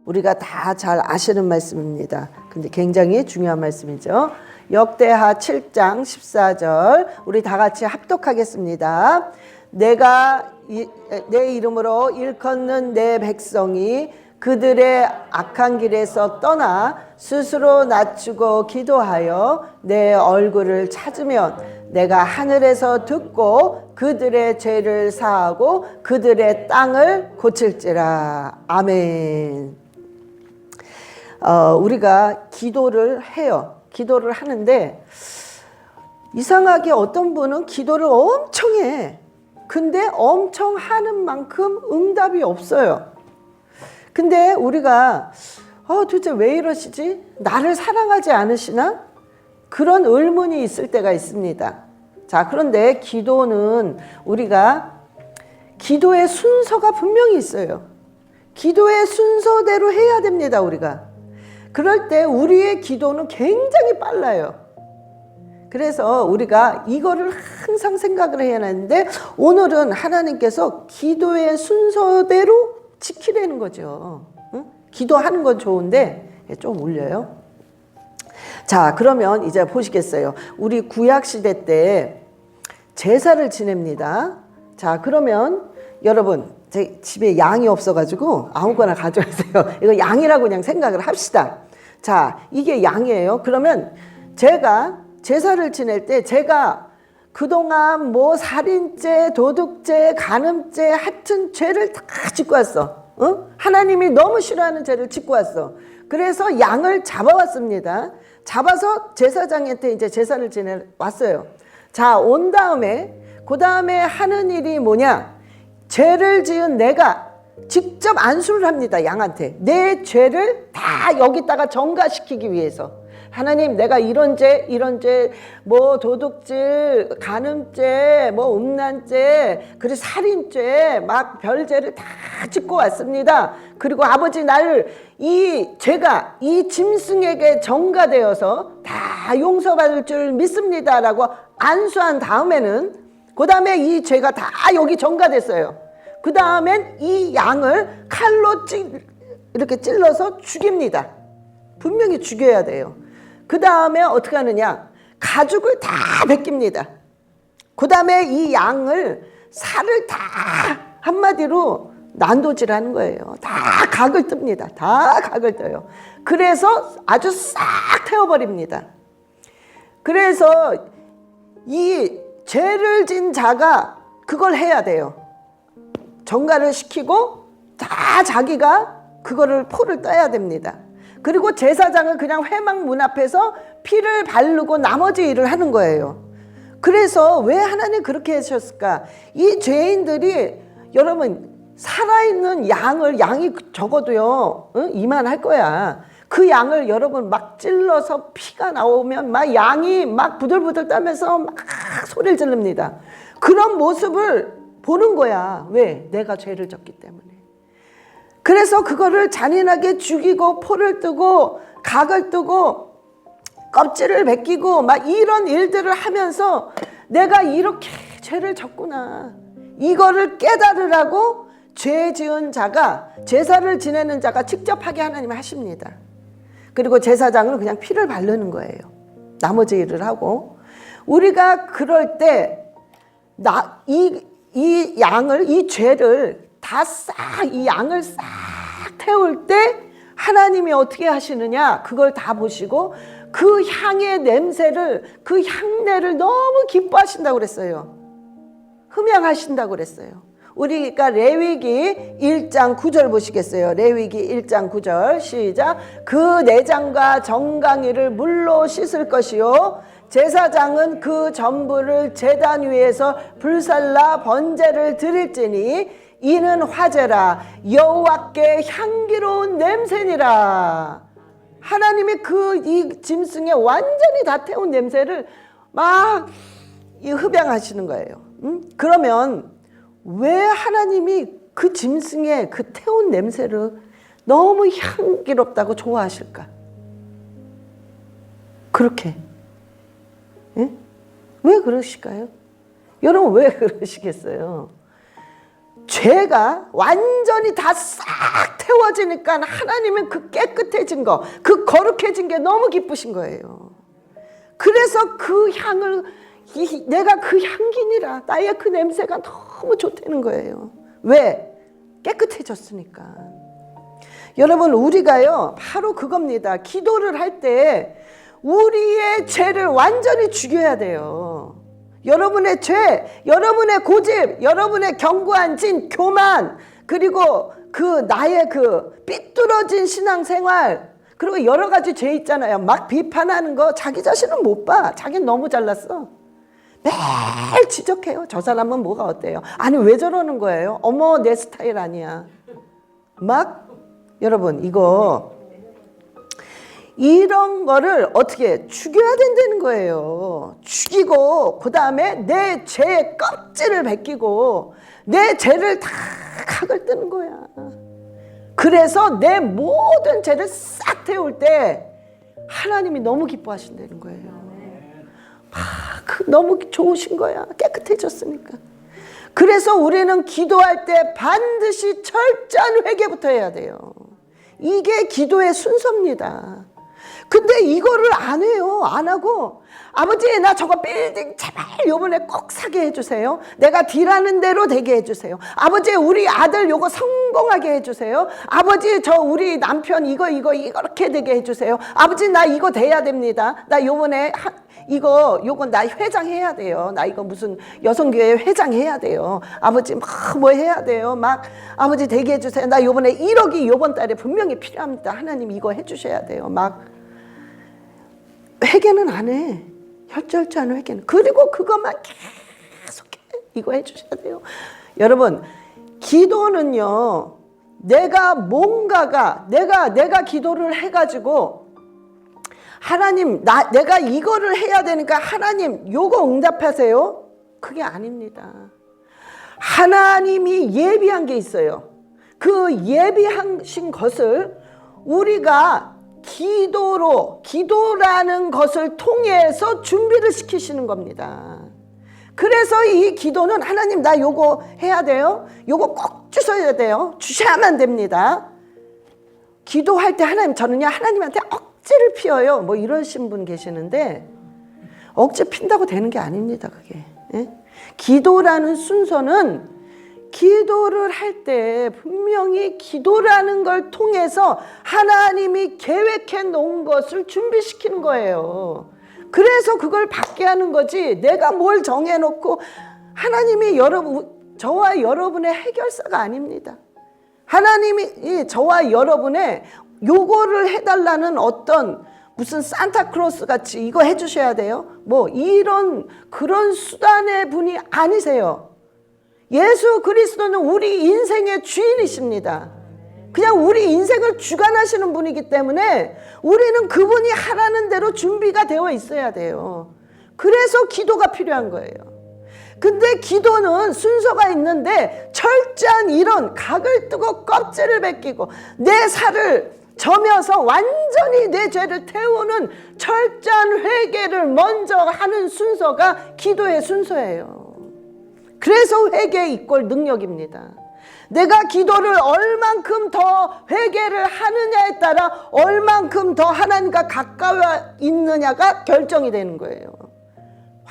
우리가 다 잘 아시는 말씀입니다. 근데 굉장히 중요한 말씀이죠. 역대하 7장 14절 우리 다 같이 합독하겠습니다. 내가 내 이름으로 일컫는 내 백성이 그들의 악한 길에서 떠나 스스로 낮추고 기도하여 내 얼굴을 찾으면 내가 하늘에서 듣고 그들의 죄를 사하고 그들의 땅을 고칠지라. 아멘. 우리가 기도를 해요. 기도를 하는데 이상하게 어떤 분은 기도를 엄청 해. 근데 엄청 하는 만큼 응답이 없어요. 근데 우리가 도대체 왜 이러시지? 나를 사랑하지 않으시나? 그런 의문이 있을 때가 있습니다. 자, 그런데 기도는 우리가 기도의 순서가 분명히 있어요. 기도의 순서대로 해야 됩니다, 우리가. 그럴 때 우리의 기도는 굉장히 빨라요. 그래서 우리가 이거를 항상 생각을 해야 하는데 오늘은 하나님께서 기도의 순서대로 지키라는 거죠. 응? 기도하는 건 좋은데 좀 울려요. 자, 그러면 이제 보시겠어요. 우리 구약시대 때 제사를 지냅니다. 자, 그러면 여러분 제 집에 양이 없어가지고 아무거나 가져가세요. 이거 양이라고 그냥 생각을 합시다. 자, 이게 양이에요. 그러면 제가 제사를 지낼 때 제가 그동안 뭐 살인죄, 도둑죄, 간음죄 하여튼 죄를 다 짓고 왔어. 하나님이 너무 싫어하는 죄를 짓고 왔어. 그래서 양을 잡아왔습니다. 잡아서 제사장한테 이제 제사를 지내 왔어요. 자, 온 다음에 그 다음에 하는 일이 뭐냐? 죄를 지은 내가 직접 안수를 합니다. 양한테. 내 죄를 다 여기다가 전가시키기 위해서. 하나님, 내가 이런 죄, 뭐 도둑질, 간음죄, 뭐 음란죄, 그리고 살인죄, 막 별죄를 다 짓고 왔습니다. 그리고 아버지, 나를 이 죄가 이 짐승에게 전가되어서 다 용서받을 줄 믿습니다라고 안수한 다음에는 그 다음에 이 죄가 다 여기 전가됐어요. 그 다음엔 이 양을 칼로 이렇게 찔러서 죽입니다. 분명히 죽여야 돼요. 그 다음에 어떻게 하느냐? 가죽을 다 벗깁니다. 그 다음에 이 양을 살을 다 한마디로 난도질하는 거예요. 다 각을 뜹니다. 다 각을 떠요. 그래서 아주 싹 태워버립니다. 그래서 이 죄를 진 자가 그걸 해야 돼요. 전가를 시키고 다 자기가 그거를 포를 떠야 됩니다. 그리고 제사장은 그냥 회막 문 앞에서 피를 바르고 나머지 일을 하는 거예요. 그래서 왜 하나님 그렇게 하셨을까? 이 죄인들이 여러분 살아있는 양이 적어도요 이만할 거야. 그 양을 여러분 막 찔러서 피가 나오면 막 양이 막 부들부들 떨면서 막 소리를 지릅니다. 그런 모습을 보는 거야. 왜? 내가 죄를 졌기 때문에. 그래서 그거를 잔인하게 죽이고 포를 뜨고 각을 뜨고 껍질을 벗기고 막 이런 일들을 하면서 내가 이렇게 죄를 졌구나. 이거를 깨달으라고 죄 지은 자가 제사를 지내는 자가 직접 하게 하나님 하십니다. 그리고 제사장은 그냥 피를 바르는 거예요. 나머지 일을 하고. 우리가 그럴 때 이 양을 이 죄를 다 이 양을 싹 태울 때 하나님이 어떻게 하시느냐 그걸 다 보시고 그 향의 냄새를 그 향내를 너무 기뻐하신다고 그랬어요. 흠양하신다고 그랬어요. 우리가 레위기 1장 9절 보시겠어요? 레위기 1장 9절 시작. 그 내장과 정강이를 물로 씻을 것이요 제사장은 그 전부를 제단 위에서 불살라 번제를 드릴지니 이는 화제라 여호와께 향기로운 냄새니라. 하나님이 이 짐승에 완전히 다 태운 냄새를 막 흡양하시는 거예요. 그러면 왜 하나님이 그 짐승의 그 태운 냄새를 너무 향기롭다고 좋아하실까? 그렇게. 왜 그러실까요? 여러분 왜 그러시겠어요? 죄가 완전히 다 싹 태워지니까 하나님은 그 깨끗해진 거, 그 거룩해진 게 너무 기쁘신 거예요. 그래서 그 향을, 내가 그 향기니라, 나의 그 냄새가 너무 좋다는 거예요. 왜? 깨끗해졌으니까. 여러분, 우리가요 바로 그겁니다. 기도를 할 때 우리의 죄를 완전히 죽여야 돼요. 여러분의 죄, 여러분의 고집, 여러분의 견고한 진, 교만, 그리고 그 나의 그 삐뚤어진 신앙생활, 그리고 여러 가지 죄 있잖아요. 막 비판하는 거 자기 자신은 못 봐. 자기는 너무 잘났어. 매일 지적해요. 저 사람은 뭐가 어때요? 아니 왜 저러는 거예요? 어머 내 스타일 아니야. 막 여러분 이런 거를 어떻게 죽여야 된다는 거예요. 죽이고 그 다음에 내 죄의 껍질을 벗기고 내 죄를 다 각을 뜨는 거야. 그래서 내 모든 죄를 싹 태울 때 하나님이 너무 기뻐하신다는 거예요. 너무 좋으신 거야. 깨끗해졌으니까. 그래서 우리는 기도할 때 반드시 철저한 회개부터 해야 돼요. 이게 기도의 순서입니다. 근데 이거를 안 해요. 안 하고 아버지 나 저거 빌딩 제발 요번에 꼭 사게 해주세요. 내가 딜하는 대로 되게 해주세요. 아버지 우리 아들 요거 성공하게 해주세요. 아버지 저 우리 남편 이렇게 되게 해주세요. 아버지 나 이거 돼야 됩니다. 나 요번에 요거 나 회장해야 돼요. 나 이거 무슨 여성교회 회장해야 돼요. 아버지 막 뭐 해야 돼요. 막 아버지 되게 해주세요. 나 요번에 1억이 요번 달에 분명히 필요합니다. 하나님 이거 해주셔야 돼요. 막 회개는 안 해. 혈절제한 회개는. 그리고 그것만 계속해. 이거 해주셔야 돼요. 여러분 기도는요. 내가 기도를 해가지고 하나님 내가 이거를 해야 되니까 하나님 요거 응답하세요. 그게 아닙니다. 하나님이 예비한 게 있어요. 그 예비하신 것을 우리가 기도라는 것을 통해서 준비를 시키시는 겁니다. 그래서 이 기도는 하나님 나 요거 해야 돼요. 요거 꼭 주셔야 돼요. 주셔야만 됩니다. 기도할 때 하나님은요 하나님한테 억지를 피워요. 뭐 이러신 분 계시는데 억지 핀다고 되는 게 아닙니다. 그게. 예? 기도라는 순서는 기도를 할 때 분명히 기도라는 걸 통해서 하나님이 계획해 놓은 것을 준비시키는 거예요. 그래서 그걸 받게 하는 거지 내가 뭘 정해놓고 하나님이 저와 여러분의 해결사가 아닙니다. 하나님이 저와 여러분의 요거를 해달라는 어떤 무슨 산타클로스 같이 이거 해주셔야 돼요. 뭐 그런 수단의 분이 아니세요. 예수 그리스도는 우리 인생의 주인이십니다. 그냥 우리 인생을 주관하시는 분이기 때문에 우리는 그분이 하라는 대로 준비가 되어 있어야 돼요. 그래서 기도가 필요한 거예요. 근데 기도는 순서가 있는데 철저한 이런 각을 뜨고 껍질을 벗기고 내 살을 점여서 완전히 내 죄를 태우는 철저한 회개를 먼저 하는 순서가 기도의 순서예요. 그래서 회개 이꼴 능력입니다. 내가 기도를 얼만큼 더 회개를 하느냐에 따라 얼만큼 더 하나님과 가까워 있느냐가 결정이 되는 거예요.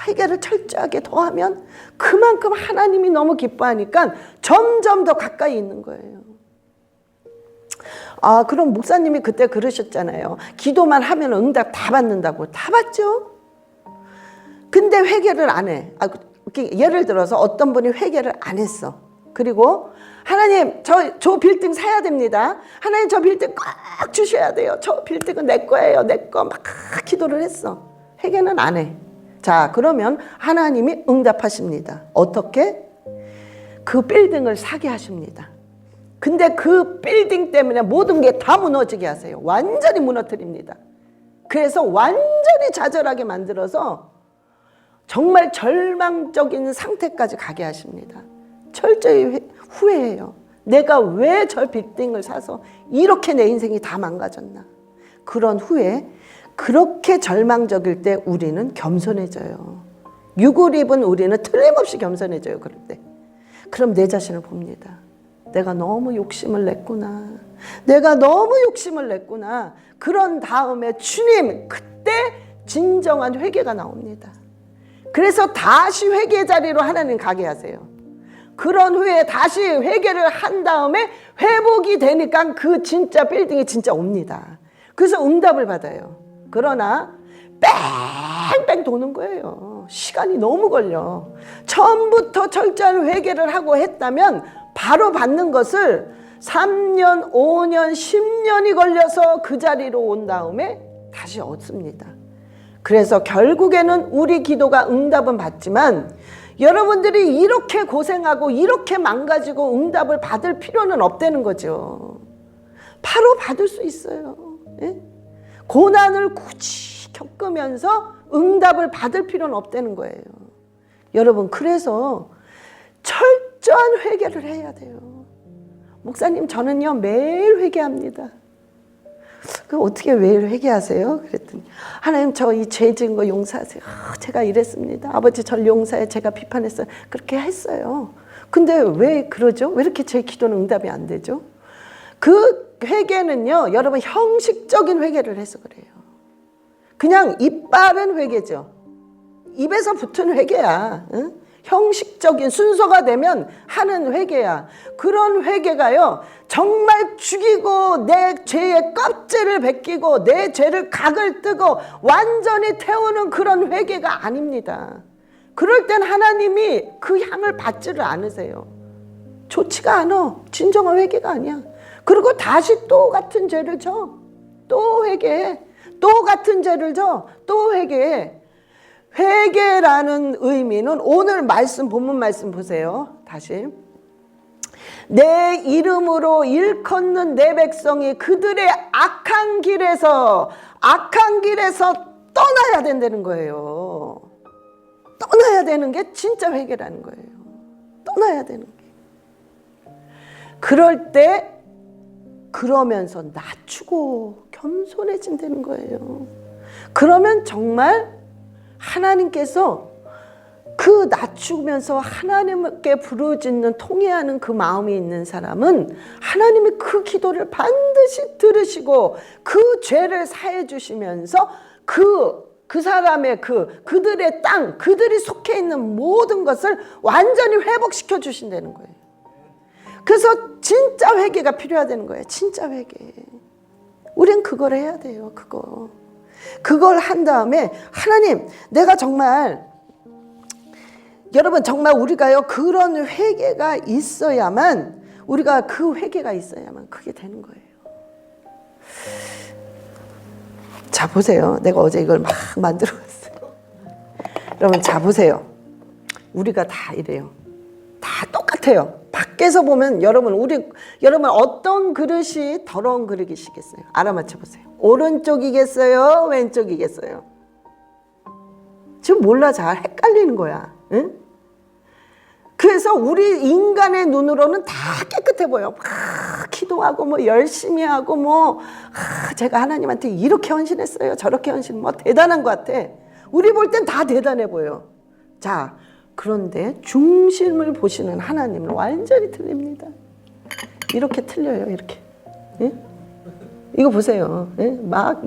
회개를 철저하게 더 하면 그만큼 하나님이 너무 기뻐하니까 점점 더 가까이 있는 거예요. 그럼 목사님이 그때 그러셨잖아요. 기도만 하면 응답 다 받는다고. 다 받죠. 근데 회개를 안 해. 예를 들어서 어떤 분이 회개를 안 했어. 그리고 하나님 저 빌딩 사야 됩니다. 하나님 저 빌딩 꼭 주셔야 돼요. 저 빌딩은 내 거예요. 내 거 막 기도를 했어. 회개는 안 해. 자, 그러면 하나님이 응답하십니다. 어떻게? 그 빌딩을 사게 하십니다. 근데 그 빌딩 때문에 모든 게 다 무너지게 하세요. 완전히 무너뜨립니다. 그래서 완전히 좌절하게 만들어서 정말 절망적인 상태까지 가게 하십니다. 철저히 후회해요. 내가 왜 저 빌딩을 사서 이렇게 내 인생이 다 망가졌나. 그런 후에 그렇게 절망적일 때 우리는 겸손해져요. 육을 입은 우리는 틀림없이 겸손해져요. 그럴 때. 그럼 내 자신을 봅니다. 내가 너무 욕심을 냈구나. 내가 너무 욕심을 냈구나. 그런 다음에 주님, 그때 진정한 회개가 나옵니다. 그래서 다시 회개 자리로 하나님 가게 하세요. 그런 후에 다시 회개를 한 다음에 회복이 되니까 그 진짜 빌딩이 진짜 옵니다. 그래서 응답을 받아요. 그러나 뺑뺑 도는 거예요. 시간이 너무 걸려. 처음부터 철저한 회개를 하고 했다면 바로 받는 것을 3년, 5년, 10년이 걸려서 그 자리로 온 다음에 다시 얻습니다. 그래서 결국에는 우리 기도가 응답은 받지만 여러분들이 이렇게 고생하고 이렇게 망가지고 응답을 받을 필요는 없다는 거죠. 바로 받을 수 있어요. 예? 고난을 굳이 겪으면서 응답을 받을 필요는 없다는 거예요. 여러분, 그래서 철저한 회개를 해야 돼요. 목사님, 저는요 매일 회개합니다. 그 어떻게 매일 회개하세요? 그랬더니 하나님, 저 이 죄 지은 거 용서하세요. 제가 이랬습니다. 아버지, 절 용서해. 제가 비판했어요. 그렇게 했어요. 근데 왜 그러죠? 왜 이렇게 제 기도는 응답이 안 되죠? 그 회개는요, 여러분, 형식적인 회개를 해서 그래요. 그냥 입 바른 회개죠. 입에서 붙은 회개야. 응? 형식적인 순서가 되면 하는 회개야. 그런 회개가요, 정말 죽이고 내 죄의 껍질을 벗기고 내 죄를 각을 뜨고 완전히 태우는 그런 회개가 아닙니다. 그럴 땐 하나님이 그 향을 받지를 않으세요. 좋지가 않아. 진정한 회개가 아니야. 그리고 다시 또 같은 죄를 져. 또 회개해. 또 같은 죄를 져. 또 회개해. 회개라는 의미는 오늘 말씀, 본문 말씀 보세요. 다시. 내 이름으로 일컫는 내 백성이 그들의 악한 길에서 떠나야 된다는 거예요. 떠나야 되는 게 진짜 회개라는 거예요. 떠나야 되는 게. 그럴 때 그러면서 낮추고 겸손해진다는 거예요. 그러면 정말 하나님께서 그 낮추면서 하나님께 부르짖는 통회하는 그 마음이 있는 사람은 하나님이 그 기도를 반드시 들으시고 그 죄를 사해 주시면서 그 사람의 그들의 땅, 그들이 속해 있는 모든 것을 완전히 회복시켜 주신다는 거예요. 그래서 진짜 회개가 필요하다는 거예요. 진짜 회개. 우린 그걸 해야 돼요. 그걸 한 다음에 하나님, 내가 정말, 여러분, 정말 우리가요 그런 회개가 있어야만, 우리가 그 회개가 있어야만 그게 되는 거예요. 자, 보세요. 내가 어제 이걸 막 만들어 왔어요. 여러분, 자, 보세요. 우리가 다 이래요. 다 똑같아요. 밖에서 보면 여러분 어떤 그릇이 더러운 그릇이시겠어요? 알아맞혀 보세요. 오른쪽이겠어요? 왼쪽이겠어요? 지금 몰라. 잘 헷갈리는 거야. 응? 그래서 우리 인간의 눈으로는 다 깨끗해 보여. 기도하고 뭐 열심히 하고 뭐 제가 하나님한테 이렇게 헌신했어요. 저렇게 헌신, 뭐 대단한 것 같아. 우리 볼 땐 다 대단해 보여. 자, 그런데 중심을 보시는 하나님은 완전히 틀립니다. 이렇게 틀려요. 이렇게. 예? 이거 보세요. 예? 막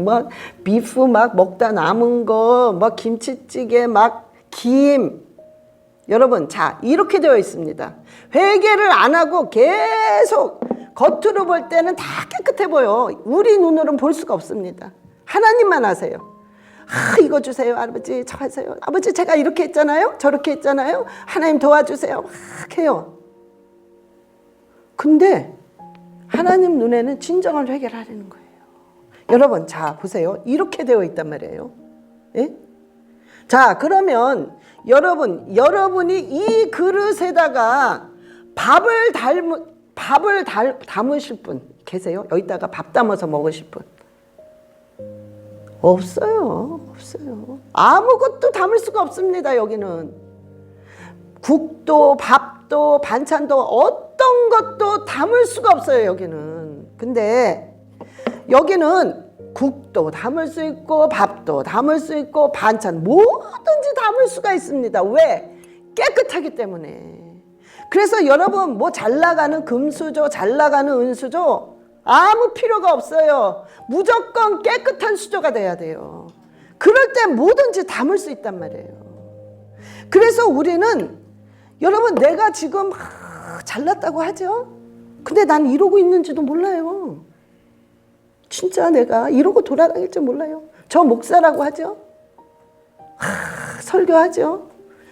비프 막 먹다 남은 거, 막 김치찌개, 막 김. 여러분, 자, 이렇게 되어 있습니다. 회개를 안 하고 계속 겉으로 볼 때는 다 깨끗해 보여. 우리 눈으로는 볼 수가 없습니다. 하나님만 아세요. 이거 주세요. 아버지, 저 하세요. 아버지, 제가 이렇게 했잖아요. 저렇게 했잖아요. 하나님 도와주세요. 막 해요. 근데 하나님 눈에는 진정한 회개를 하려는 거예요. 여러분, 자, 보세요. 이렇게 되어 있단 말이에요. 예? 자, 그러면 여러분이 이 그릇에다가 밥을 담으실 분 계세요? 여기다가 밥 담아서 먹으실 분? 없어요. 아무것도 담을 수가 없습니다. 여기는 국도, 밥도, 반찬도 어떤 것도 담을 수가 없어요. 여기는. 근데 여기는 국도 담을 수 있고 밥도 담을 수 있고 반찬 뭐든지 담을 수가 있습니다. 왜? 깨끗하기 때문에. 그래서 여러분 뭐 잘 나가는 금수저, 잘 나가는 은수저 아무 필요가 없어요. 무조건 깨끗한 수저가 돼야 돼요. 그럴 때 뭐든지 담을 수 있단 말이에요. 그래서 우리는 여러분 내가 지금 잘났다고 하죠. 근데 난 이러고 있는지도 몰라요. 진짜 내가 이러고 돌아다닐 줄 몰라요. 저 목사라고 하죠. 설교하죠.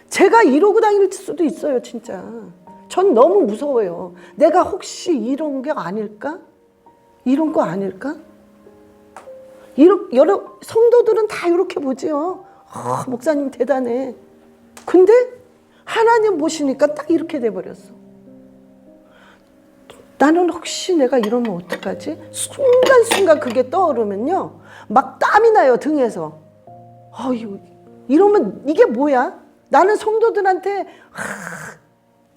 제가 이러고 다닐 수도 있어요. 진짜 전 너무 무서워요. 내가 혹시 이런 게 아닐까? 이런 거 아닐까? 여러 성도들은 다 이렇게 보지요. 목사님 대단해. 근데 하나님 보시니까 딱 이렇게 돼버렸어. 나는 혹시 내가 이러면 어떡하지? 순간순간 그게 떠오르면요 막 땀이 나요 등에서. 이러면 이게 뭐야? 나는 성도들한테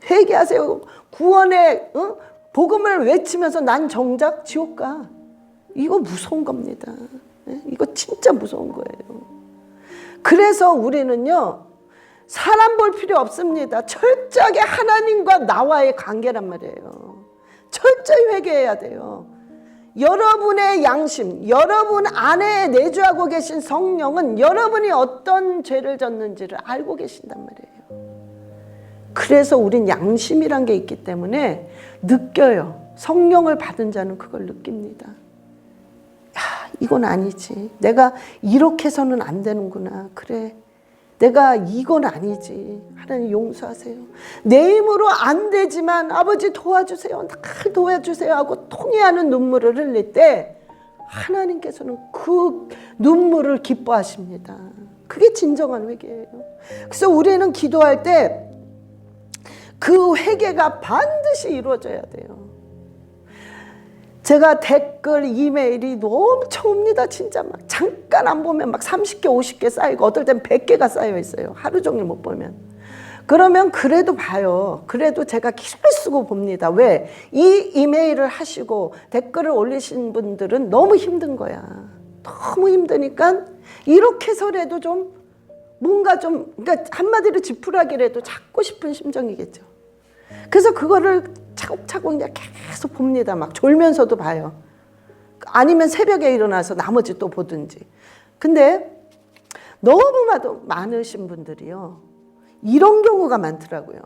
회개하세요 구원의 복음을 외치면서 난 정작 지옥 가. 이거 무서운 겁니다. 이거 진짜 무서운 거예요. 그래서 우리는요 사람 볼 필요 없습니다. 철저하게 하나님과 나와의 관계란 말이에요. 철저히 회개해야 돼요. 여러분의 양심, 여러분 안에 내주하고 계신 성령은 여러분이 어떤 죄를 졌는지를 알고 계신단 말이에요. 그래서 우린 양심이란 게 있기 때문에 느껴요. 성령을 받은 자는 그걸 느낍니다. 이건 아니지. 내가 이렇게 해서는 안 되는구나. 그래. 내가 이건 아니지. 하나님 용서하세요. 내 힘으로 안 되지만 아버지 도와주세요. 날 도와주세요 하고 통회하는 눈물을 흘릴 때 하나님께서는 그 눈물을 기뻐하십니다. 그게 진정한 회개예요. 그래서 우리는 기도할 때 그 회개가 반드시 이루어져야 돼요. 제가 댓글, 이메일이 엄청 옵니다. 진짜 막 잠깐 안 보면 막 30개, 50개 쌓이고 어떨 땐 100개가 쌓여 있어요. 하루 종일 못 보면. 그러면 그래도 봐요. 그래도 제가 기를 쓰고 봅니다. 왜? 이 이메일을 하시고 댓글을 올리신 분들은 너무 힘든 거야. 너무 힘드니까 이렇게 해서라도 좀 뭔가 좀 그러니까 한마디로 지푸라기라도 잡고 싶은 심정이겠죠. 그래서 그거를 차곡차곡 그냥 계속 봅니다. 막 졸면서도 봐요. 아니면 새벽에 일어나서 나머지 또 보든지. 근데 너무 많으신 분들이요. 이런 경우가 많더라고요.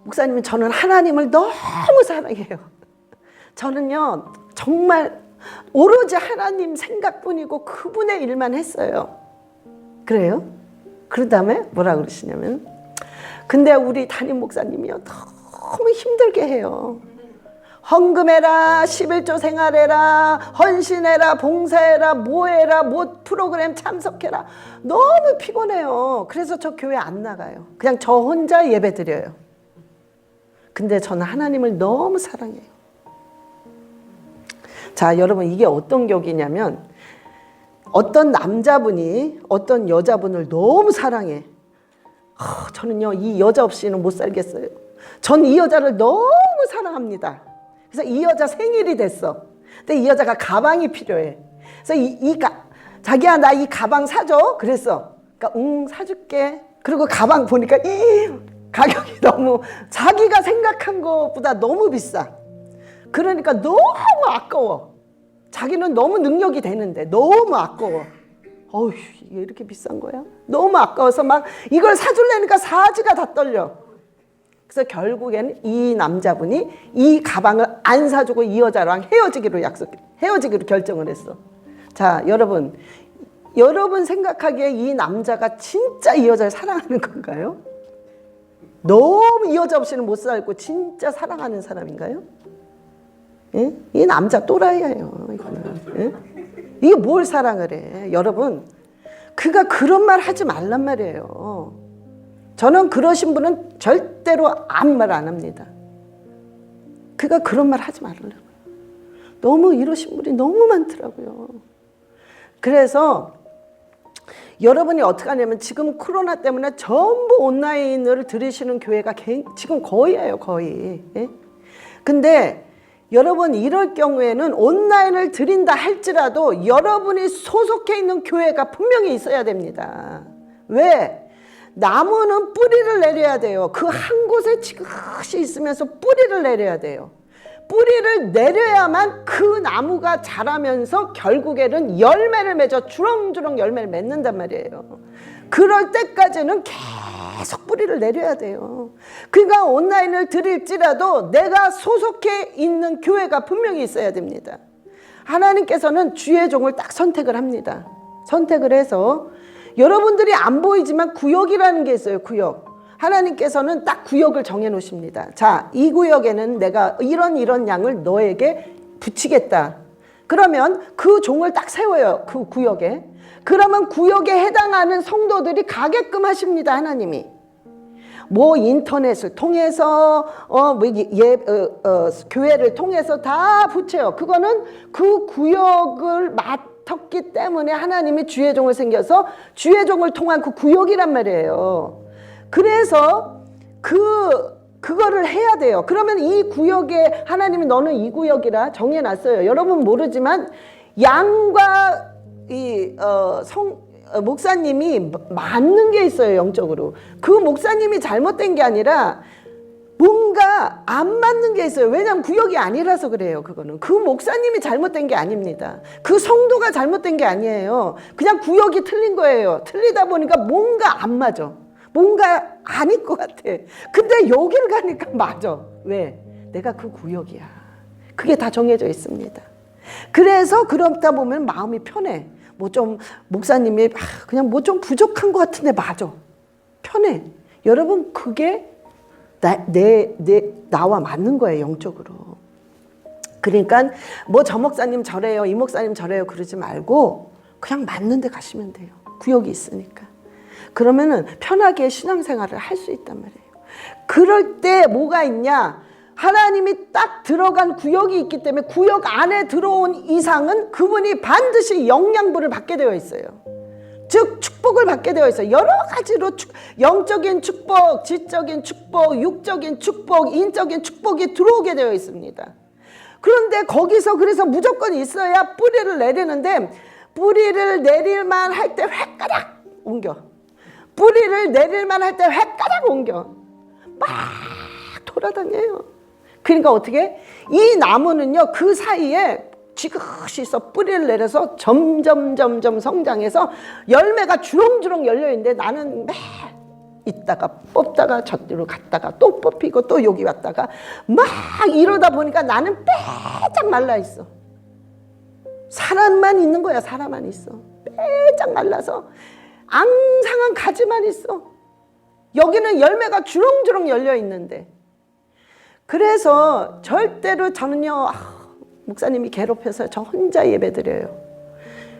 목사님은 저는 하나님을 너무 사랑해요. 저는요 정말 오로지 하나님 생각뿐이고 그분의 일만 했어요. 그래요? 그런 다음에 뭐라 그러시냐면 근데 우리 담임 목사님이요 너무 힘들게 해요. 헌금해라, 11조 생활해라, 헌신해라, 봉사해라, 뭐해라, 뭐 프로그램 참석해라. 너무 피곤해요. 그래서 저 교회 안 나가요. 그냥 저 혼자 예배 드려요. 근데 저는 하나님을 너무 사랑해요. 자, 여러분 이게 어떤 격이냐면 어떤 남자분이 어떤 여자분을 너무 사랑해. 저는요 이 여자 없이는 못 살겠어요. 전 이 여자를 너무 사랑합니다. 그래서 이 여자 생일이 됐어. 근데 이 여자가 가방이 필요해. 그래서 자기야 나 이 가방 사줘. 그랬어. 그러니까 사줄게. 그리고 가방 보니까 가격이 너무 자기가 생각한 것보다 너무 비싸. 그러니까 너무 아까워. 자기는 너무 능력이 되는데 너무 아까워. 어휴 이게 이렇게 비싼 거야? 너무 아까워서 막 이걸 사주려니까 사지가 다 떨려. 그래서 결국에는 이 남자분이 이 가방을 안 사주고 이 여자랑 헤어지기로 결정을 했어. 자, 여러분 생각하기에 이 남자가 진짜 이 여자를 사랑하는 건가요? 너무 이 여자 없이는 못 살고 진짜 사랑하는 사람인가요? 예? 이 남자 또라이예요. 이거는. 예? 이게 뭘 사랑을 해? 여러분, 그가 그런 말 하지 말란 말이에요. 저는 그러신 분은 절대로 아무 말 안 합니다. 그가 그런 말 하지 말라고요. 너무 이러신 분이 너무 많더라고요. 그래서 여러분이 어떻게 하냐면 지금 코로나 때문에 전부 온라인을 들으시는 교회가 지금 거의예요, 거의. 예? 근데 여러분 이럴 경우에는 온라인을 드린다 할지라도 여러분이 소속해 있는 교회가 분명히 있어야 됩니다. 왜? 나무는 뿌리를 내려야 돼요. 그 한 곳에 지그시 있으면서 뿌리를 내려야 돼요. 뿌리를 내려야만 그 나무가 자라면서 결국에는 열매를 맺어 주렁주렁 열매를 맺는단 말이에요. 그럴 때까지는 계속 뿌리를 내려야 돼요. 그러니까 온라인을 드릴지라도 내가 소속해 있는 교회가 분명히 있어야 됩니다. 하나님께서는 주의 종을 딱 선택을 합니다. 선택을 해서 여러분들이 안 보이지만 구역이라는 게 있어요. 구역. 하나님께서는 딱 구역을 정해 놓으십니다. 자, 이 구역에는 내가 이런 양을 너에게 붙이겠다. 그러면 그 종을 딱 세워요. 그 구역에. 그러면 구역에 해당하는 성도들이 가게끔 하십니다. 하나님이. 뭐 인터넷을 통해서 교회를 통해서 다 붙여요. 그거는 그 구역을 맡았기 때문에 하나님이 주의 종을 생겨서 주의 종을 통한 그 구역이란 말이에요. 그래서 그거를 해야 돼요. 그러면 이 구역에 하나님이 너는 이 구역이라 정해놨어요. 여러분 모르지만 양과 목사님이 맞는 게 있어요. 영적으로. 그 목사님이 잘못된 게 아니라 뭔가 안 맞는 게 있어요. 왜냐하면 구역이 아니라서 그래요. 그거는 그 목사님이 잘못된 게 아닙니다. 그 성도가 잘못된 게 아니에요. 그냥 구역이 틀린 거예요. 틀리다 보니까 뭔가 안 맞아. 뭔가 아닐 것 같아. 근데 여기를 가니까 맞아. 왜? 내가 그 구역이야. 그게 다 정해져 있습니다. 그래서 그러다 보면 마음이 편해. 뭐 좀 목사님이 그냥 뭐 좀 부족한 것 같은데 맞아. 편해. 여러분 그게 나와 맞는 거예요. 영적으로. 그러니까 뭐 저 목사님 저래요. 이 목사님 저래요. 그러지 말고 그냥 맞는 데 가시면 돼요. 구역이 있으니까. 그러면은 편하게 신앙생활을 할 수 있단 말이에요. 그럴 때 뭐가 있냐? 하나님이 딱 들어간 구역이 있기 때문에 구역 안에 들어온 이상은 그분이 반드시 영양분을 받게 되어 있어요. 즉 축복을 받게 되어 있어요. 여러 가지로 영적인 축복, 지적인 축복, 육적인 축복, 인적인 축복이 들어오게 되어 있습니다. 그런데 거기서 그래서 무조건 있어야 뿌리를 내리는데 뿌리를 내릴만 할 때 획가닥 옮겨. 뿌리를 내릴만 할 때 획가닥 옮겨. 막 돌아다녀요. 그러니까 어떻게? 이 나무는요, 그 사이에 지그시 있어 뿌리를 내려서 점점 성장해서 열매가 주렁주렁 열려있는데 나는 매 있다가 뽑다가 저쪽으로 갔다가 또 뽑히고 또 여기 왔다가 막 이러다 보니까 나는 빼짝 말라있어. 사람만 있는 거야. 사람만 있어. 빼짝 말라서 앙상한 가지만 있어. 여기는 열매가 주렁주렁 열려있는데. 그래서 절대로 저는요, 목사님이 괴롭혀서 저 혼자 예배드려요.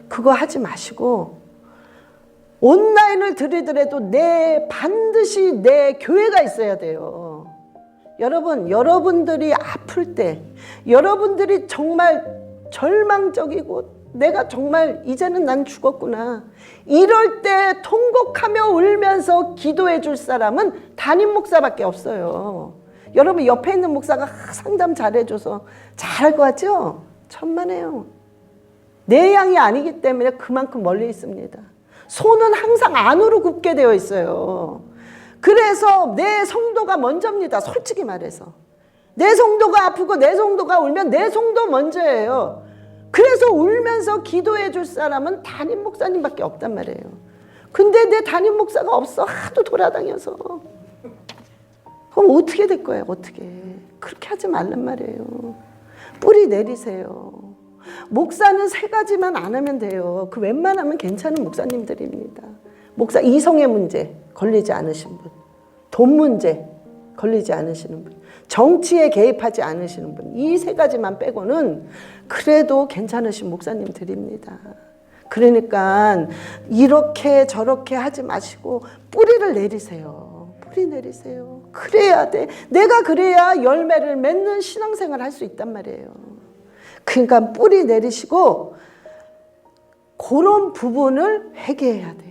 그거 하지 마시고 온라인을 드리더라도 반드시 내 교회가 있어야 돼요. 여러분, 여러분들이 아플 때, 여러분들이 정말 절망적이고 내가 정말 이제는 난 죽었구나. 이럴 때 통곡하며 울면서 기도해 줄 사람은 담임 목사밖에 없어요. 여러분 옆에 있는 목사가 상담 잘해줘서 잘할 것 같죠? 천만에요. 내 양이 아니기 때문에 그만큼 멀리 있습니다. 손은 항상 안으로 굽게 되어 있어요. 그래서 내 성도가 먼저입니다. 솔직히 말해서. 내 성도가 아프고 내 성도가 울면 내 성도 먼저예요. 그래서 울면서 기도해 줄 사람은 담임 목사님밖에 없단 말이에요. 근데 내 담임 목사가 없어. 하도 돌아다녀서. 그럼 어떻게 될 거예요? 어떻게. 그렇게 하지 말란 말이에요. 뿌리 내리세요. 목사는 3가지만 안 하면 돼요. 그 웬만하면 괜찮은 목사님들입니다. 목사 이성의 문제 걸리지 않으신 분, 돈 문제 걸리지 않으시는 분, 정치에 개입하지 않으시는 분, 이 3가지만 빼고는 그래도 괜찮으신 목사님들입니다. 그러니까 이렇게 저렇게 하지 마시고 뿌리를 내리세요. 뿌리 내리세요. 그래야 돼. 내가 그래야 열매를 맺는 신앙생활을 할 수 있단 말이에요. 그러니까 뿌리 내리시고 그런 부분을 회개해야 돼요.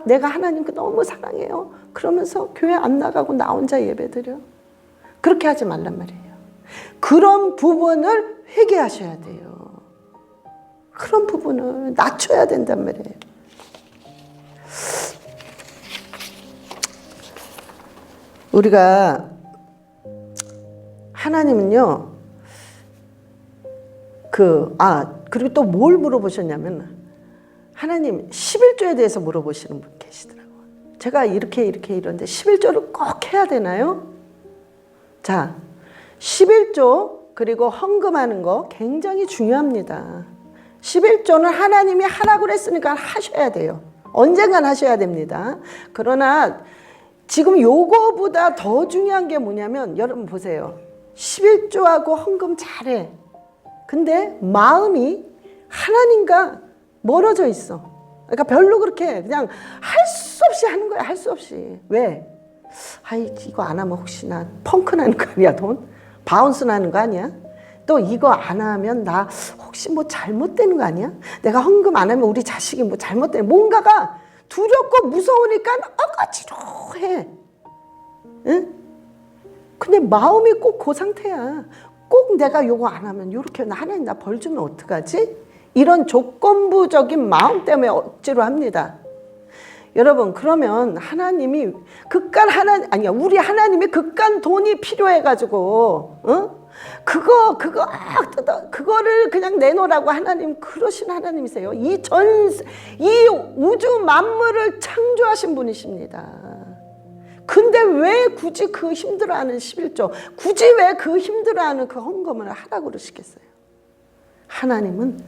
내가 하나님께 너무 사랑해요. 그러면서 교회 안 나가고 나 혼자 예배드려. 그렇게 하지 말란 말이에요. 그런 부분을 회개하셔야 돼요. 그런 부분을 낮춰야 된단 말이에요. 우리가 하나님은요, 그리고 또 뭘 물어보셨냐면, 하나님 11조에 대해서 물어보시는 분 계시더라고요. 제가 이렇게 이러는데 11조를 꼭 해야 되나요? 자, 11조 그리고 헌금하는 거 굉장히 중요합니다. 11조는 하나님이 하라고 그랬으니까 하셔야 돼요. 언젠간 하셔야 됩니다. 그러나 지금 요거보다 더 중요한 게 뭐냐면, 여러분 보세요. 11조하고 헌금 잘해. 근데 마음이 하나님과 멀어져 있어. 그러니까 별로 그렇게 그냥 할 수 없이 하는 거야. 할 수 없이. 왜? 아이, 이거 안 하면 혹시 나 펑크 나는 거 아니야, 돈? 바운스 나는 거 아니야? 또 이거 안 하면 나 혹시 뭐 잘못되는 거 아니야? 내가 헌금 안 하면 우리 자식이 뭐 잘못되는, 뭔가가 두렵고 무서우니까 억지로 해. 응? 근데 마음이 꼭 그 상태야. 꼭 내가 요거 안 하면 요렇게 하나님 나 벌 주면 어떡하지? 이런 조건부적인 마음 때문에 억지로 합니다. 여러분, 그러면 하나님이 우리 하나님이 극간 돈이 필요해가지고, 그거를 그냥 내놓으라고 하나님, 그러신 하나님이세요. 이 우주 만물을 창조하신 분이십니다. 근데 왜 굳이 그 힘들어하는 11조, 굳이 왜 그 힘들어하는 그 헌금을 하라고 그러시겠어요? 하나님은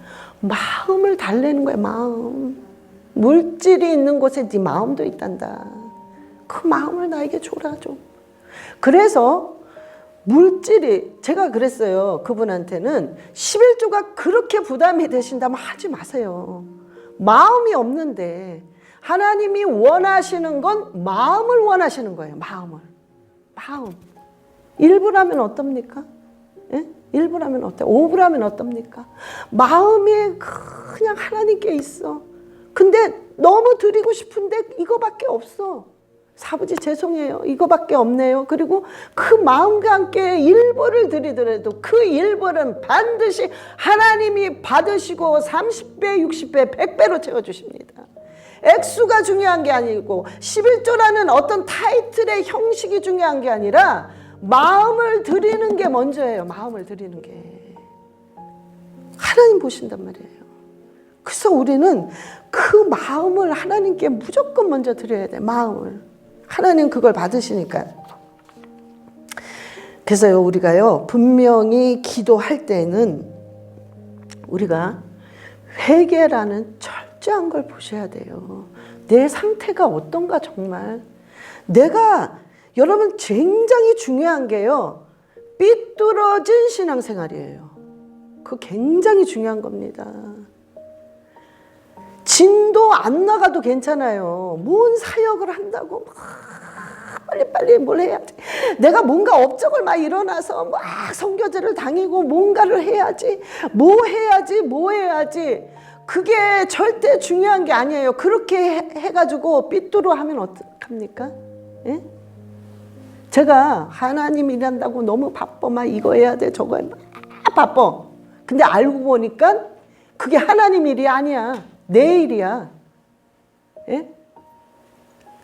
마음을 달래는 거예요. 마음. 물질이 있는 곳에 네 마음도 있단다. 그 마음을 나에게 줘라 좀. 그래서 물질이, 제가 그랬어요. 그분한테는 11조가 그렇게 부담이 되신다면 하지 마세요. 마음이 없는데 하나님이 원하시는 건 마음을 원하시는 거예요. 마음. 1부라면 어떻습니까? 예? 1부라면 어때요? 5부라면 어떻습니까? 마음이 그냥 하나님께 있어. 근데 너무 드리고 싶은데 이거밖에 없어. 사부지 죄송해요. 이거밖에 없네요. 그리고 그 마음과 함께 1부를 드리더라도 그 1부는 반드시 하나님이 받으시고 30배, 60배, 100배로 채워주십니다. 액수가 중요한 게 아니고 11조라는 어떤 타이틀의 형식이 중요한 게 아니라 마음을 드리는 게 먼저예요. 마음을 드리는 게. 하나님 보신단 말이에요. 그래서 우리는 그 마음을 하나님께 무조건 먼저 드려야 돼. 마음을. 하나님 그걸 받으시니까. 그래서요, 우리가요, 분명히 기도할 때는 우리가 회개라는 철저한 걸 보셔야 돼요. 내 상태가 어떤가 정말. 여러분 굉장히 중요한 게요, 삐뚤어진 신앙생활이에요. 그거 굉장히 중요한 겁니다. 진도 안 나가도 괜찮아요. 뭔 사역을 한다고 빨리 뭘 해야지. 내가 뭔가 업적을 막 일어나서 막 선교제를 다니고 뭔가를 해야지. 뭐 해야지. 그게 절대 중요한 게 아니에요. 그렇게 해가지고 삐뚤어 하면 어떡합니까? 예? 제가 하나님 일한다고 너무 바빠. 막 이거 해야 돼, 저거 해야 돼. 막 바빠. 근데 알고 보니까 그게 하나님 일이 아니야. 내 일이야. 예?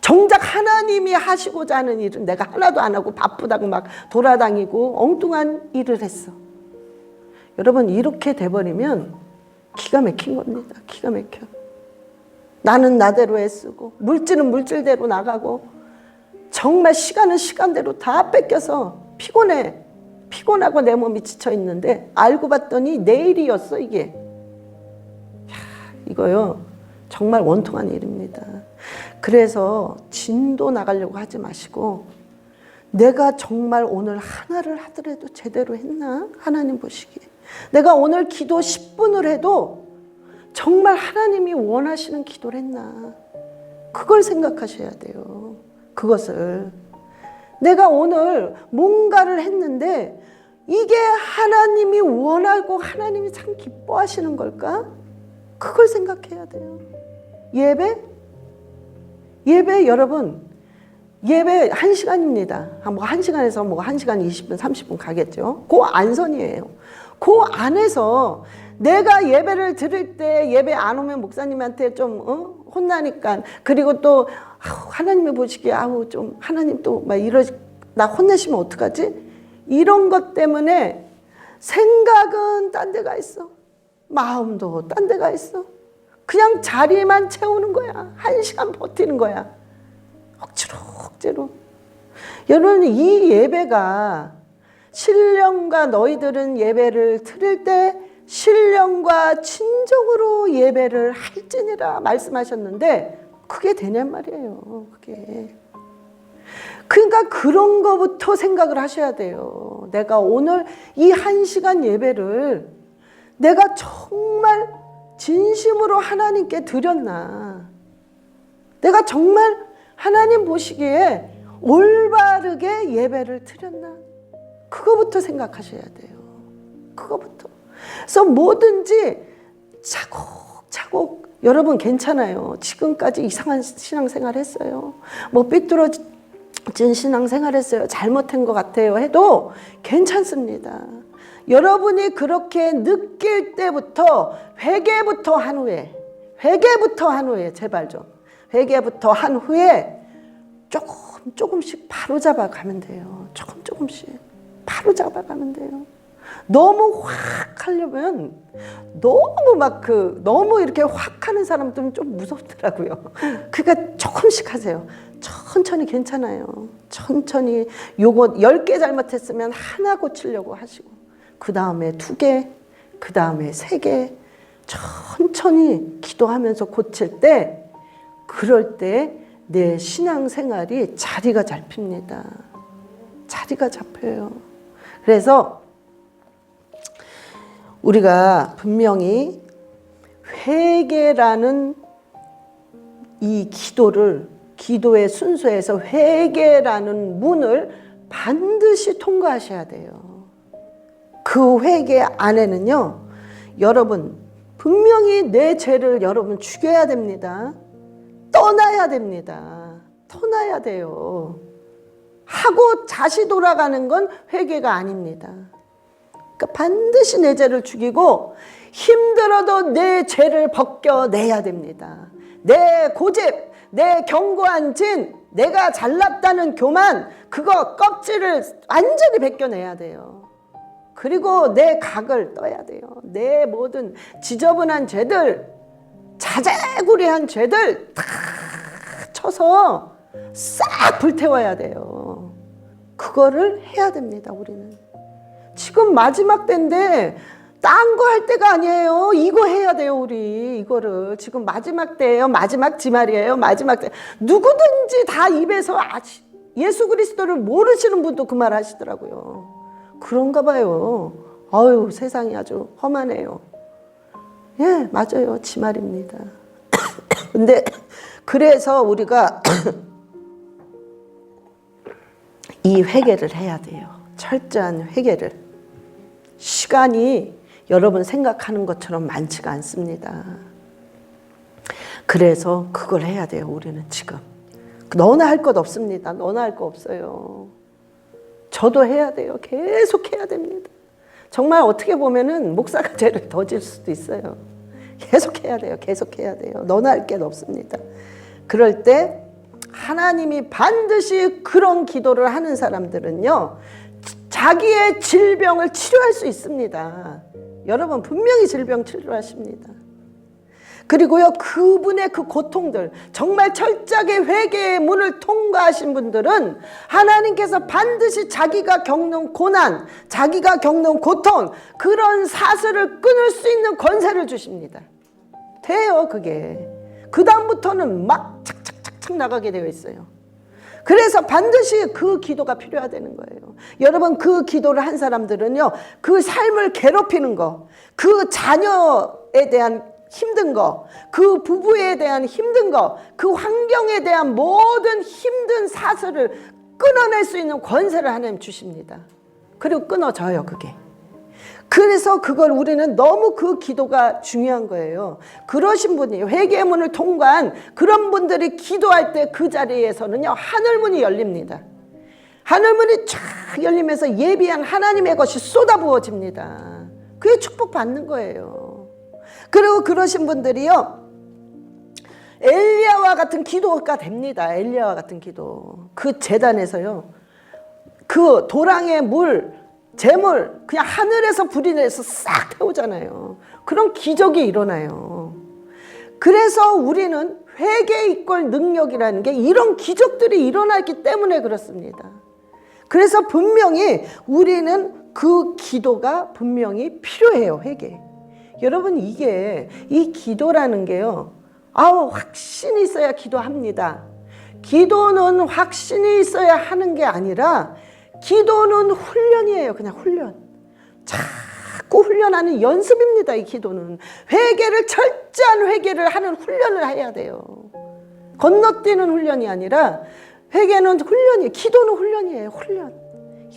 정작 하나님이 하시고자 하는 일은 내가 하나도 안 하고 바쁘다고 막 돌아다니고 엉뚱한 일을 했어. 여러분, 이렇게 돼버리면 기가 막힌 겁니다. 기가 막혀. 나는 나대로 애쓰고 물질은 물질대로 나가고 정말 시간은 시간대로 다 뺏겨서 피곤하고 내 몸이 지쳐 있는데 알고 봤더니 내일이었어 이게. 이거요 정말 원통한 일입니다. 그래서 진도 나가려고 하지 마시고, 내가 정말 오늘 하나를 하더라도 제대로 했나? 하나님 보시기에. 내가 오늘 기도 10분을 해도 정말 하나님이 원하시는 기도를 했나? 그걸 생각하셔야 돼요. 그것을. 내가 오늘 뭔가를 했는데 이게 하나님이 원하고 하나님이 참 기뻐하시는 걸까? 그걸 생각해야 돼요. 예배 여러분, 예배 1시간입니다. 뭐 1시간에서 뭐 1시간 20분, 30분 가겠죠. 그 안선이에요. 그 안에서 내가 예배를 드릴 때 예배 안 오면 목사님한테 좀 혼나니까, 그리고 또 하나님이 보시기에 좀 하나님 또 막 나 혼내시면 어떡하지? 이런 것 때문에 생각은 딴 데가 있어. 마음도 딴 데가 있어. 그냥 자리만 채우는 거야. 1시간 버티는 거야. 억지로. 여러분, 이 예배가 신령과 너희들은 예배를 드릴 때 신령과 진정으로 예배를 할지니라 말씀하셨는데 그게 되냔 말이에요. 그게. 그러니까 그런 거부터 생각을 하셔야 돼요. 내가 오늘 이 1시간 예배를 내가 정말 진심으로 하나님께 드렸나? 내가 정말 하나님 보시기에 올바르게 예배를 드렸나? 그거부터 생각하셔야 돼요. 그거부터. 그래서 뭐든지 차곡차곡 여러분 괜찮아요. 지금까지 이상한 신앙생활 했어요. 뭐 삐뚤어진 신앙생활 했어요. 잘못한 것 같아요. 해도 괜찮습니다. 여러분이 그렇게 느낄 때부터 회개부터 한 후에 제발 좀 회개부터 한 후에 조금씩 바로잡아 가면 돼요. 조금씩 바로잡아 가면 돼요. 너무 확 하려면 너무 이렇게 확 하는 사람들은 좀 무섭더라고요. 그러니까 조금씩 하세요. 천천히 괜찮아요. 천천히 요거 10개 잘못했으면 하나 고치려고 하시고 그 다음에 2개, 그 다음에 3개 천천히 기도하면서 고칠 때 그럴 때 내 신앙생활이 자리가 잡힙니다. 자리가 잡혀요. 그래서 우리가 분명히 회개라는 이 기도의 순서에서 회개라는 문을 반드시 통과하셔야 돼요. 그 회개 안에는요, 여러분 분명히 내 죄를 여러분 죽여야 됩니다. 떠나야 됩니다. 떠나야 돼요. 하고 다시 돌아가는 건 회개가 아닙니다. 그러니까 반드시 내 죄를 죽이고 힘들어도 내 죄를 벗겨내야 됩니다. 내 고집, 내 견고한 진, 내가 잘났다는 교만, 그거 껍질을 완전히 벗겨내야 돼요. 그리고 내 각을 떠야 돼요. 내 모든 지저분한 죄들, 자재구리한 죄들 다 쳐서 싹 불태워야 돼요. 그거를 해야 됩니다. 우리는 지금 마지막 때인데 딴 거 할 때가 아니에요. 이거 해야 돼요. 우리 이거를 지금 마지막 때예요. 마지막 지말이에요. 마지막 때. 누구든지 다 입에서 예수 그리스도를 모르시는 분도 그 말 하시더라고요. 그런가 봐요. 아유, 세상이 아주 험하네요. 예, 맞아요. 지말입니다. 근데 그래서 우리가 이 회개를 해야 돼요. 철저한 회개를. 시간이 여러분 생각하는 것처럼 많지가 않습니다. 그래서 그걸 해야 돼요. 우리는 지금. 너나 할 것 없습니다. 너나 할 거 없어요. 저도 해야 돼요. 계속 해야 됩니다. 정말 어떻게 보면은 목사가 죄를 더 질 수도 있어요. 계속 해야 돼요. 계속 해야 돼요. 너나 할 게 없습니다. 그럴 때 하나님이 반드시 그런 기도를 하는 사람들은요, 자기의 질병을 치료할 수 있습니다. 여러분 분명히 질병 치료하십니다. 그리고요, 그분의 그 고통들, 정말 철저하게 회개의 문을 통과하신 분들은 하나님께서 반드시 자기가 겪는 고난, 자기가 겪는 고통, 그런 사슬을 끊을 수 있는 권세를 주십니다. 돼요, 그게. 그 다음부터는 막 착착착착 나가게 되어 있어요. 그래서 반드시 그 기도가 필요하다는 거예요. 여러분, 그 기도를 한 사람들은요, 그 삶을 괴롭히는 거, 그 자녀에 대한 힘든 거, 그 부부에 대한 힘든 거, 그 환경에 대한 모든 힘든 사슬을 끊어낼 수 있는 권세를 하나님 주십니다. 그리고 끊어져요, 그게. 그래서 그걸 우리는 너무 그 기도가 중요한 거예요. 그러신 분이 회개의 문을 통과한 그런 분들이 기도할 때 그 자리에서는요, 하늘문이 열립니다. 하늘문이 쫙 열리면서 예비한 하나님의 것이 쏟아부어집니다. 그게 축복받는 거예요. 그리고 그러신 분들이요, 엘리야와 같은 기도가 됩니다. 엘리야와 같은 기도. 그 제단에서요, 그 도랑의 물, 재물 그냥 하늘에서 불이 내서 싹 태우잖아요. 그런 기적이 일어나요. 그래서 우리는 회개 이끌 능력이라는 게 이런 기적들이 일어나기 때문에 그렇습니다. 그래서 분명히 우리는 그 기도가 분명히 필요해요. 회개. 여러분, 이게 이 기도라는 게요, 확신이 있어야 기도합니다. 기도는 확신이 있어야 하는 게 아니라 기도는 훈련이에요. 그냥 훈련. 자꾸 훈련하는 연습입니다. 이 기도는 회개를, 철저한 회개를 하는 훈련을 해야 돼요. 건너뛰는 훈련이 아니라 회개는 훈련이에요. 기도는 훈련이에요.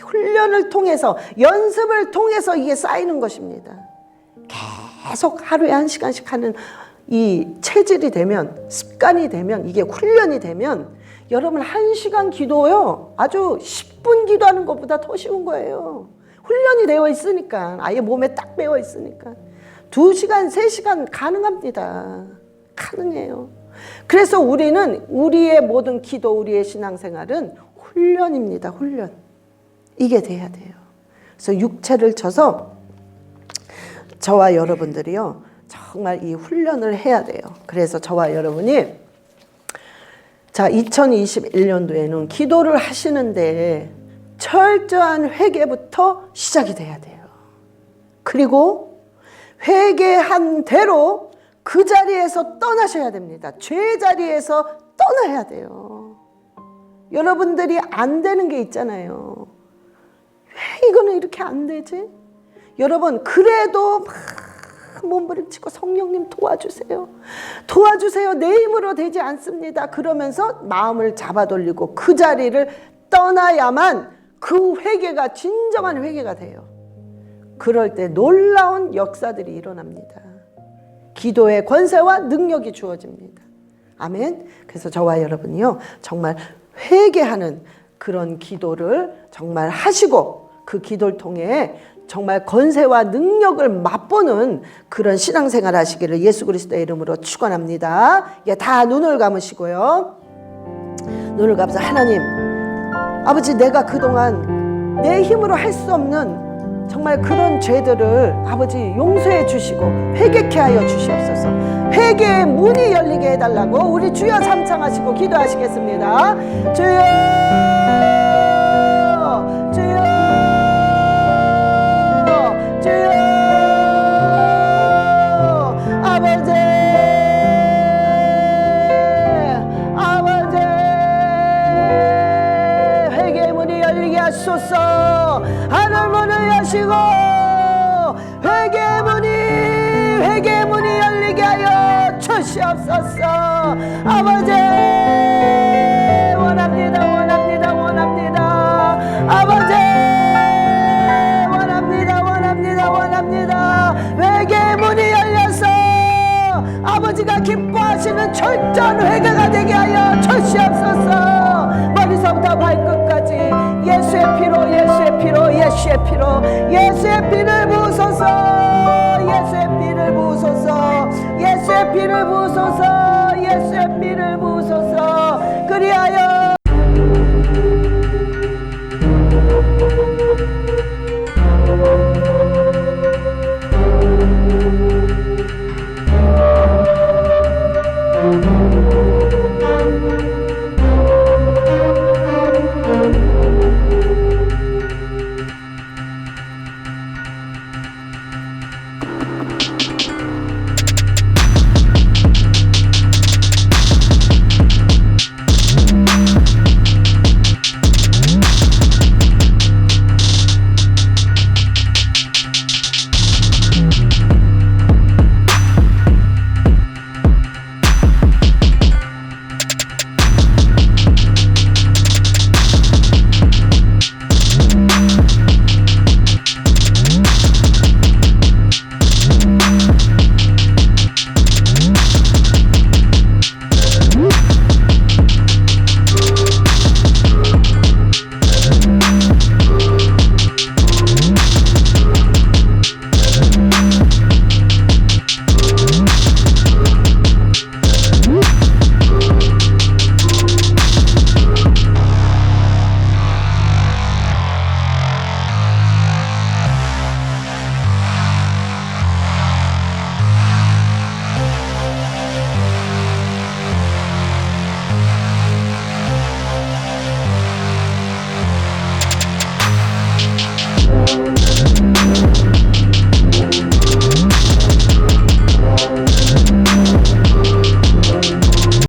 훈련을 통해서, 연습을 통해서 이게 쌓이는 것입니다. 계속 하루에 1시간씩 하는 이 체질이 되면, 습관이 되면, 이게 훈련이 되면 여러분 1시간 기도요, 아주 10분 기도하는 것보다 더 쉬운 거예요. 훈련이 되어 있으니까, 아예 몸에 딱 배어 있으니까 2시간, 3시간 가능합니다. 가능해요. 그래서 우리는 우리의 모든 기도, 우리의 신앙생활은 훈련입니다. 훈련. 이게 돼야 돼요. 그래서 육체를 쳐서 저와 여러분들이요, 정말 이 훈련을 해야 돼요. 그래서 저와 여러분이 2021년도에는 기도를 하시는데 철저한 회개부터 시작이 돼야 돼요. 그리고 회개한 대로 그 자리에서 떠나셔야 됩니다. 죄 자리에서 떠나야 돼요. 여러분들이 안 되는 게 있잖아요. 왜 이거는 이렇게 안 되지? 여러분, 그래도 막 몸부림치고 성령님 도와주세요. 도와주세요. 내 힘으로 되지 않습니다. 그러면서 마음을 잡아돌리고 그 자리를 떠나야만 그 회개가 진정한 회개가 돼요. 그럴 때 놀라운 역사들이 일어납니다. 기도의 권세와 능력이 주어집니다. 아멘. 그래서 저와 여러분이요, 정말 회개하는 그런 기도를 정말 하시고 그 기도를 통해 정말 권세와 능력을 맛보는 그런 신앙생활 하시기를 예수 그리스도의 이름으로 축원합니다. 다 눈을 감으시고요. 눈을 감아서, 하나님, 아버지, 내가 그동안 내 힘으로 할 수 없는 정말 그런 죄들을 아버지 용서해 주시고 회개케 하여 주시옵소서. 회개의 문이 열리게 해달라고 우리 주여 삼창하시고 기도하시겠습니다. 주여, 주여, 주여. 아버지, 아버지, 회개의 문이 열리게 하소서. 하늘 문을 여시고 회개의 문이 열리게 하여 주시옵소서. 아버지, 원합니다. 아버지, 원합니다. 회개의 문이 열려서 아버지가 기뻐하시는 철저한 회개가 되게 하여 주시옵소서. 머리서부터 발끝까지 예수의 피로, 예수의 피로, 예수의 피로, 예수의 피를 부으소서. 예수의 피를 부으소서. 예수의 피를 부으소서. 예수의 피를 부으소서. 그리하여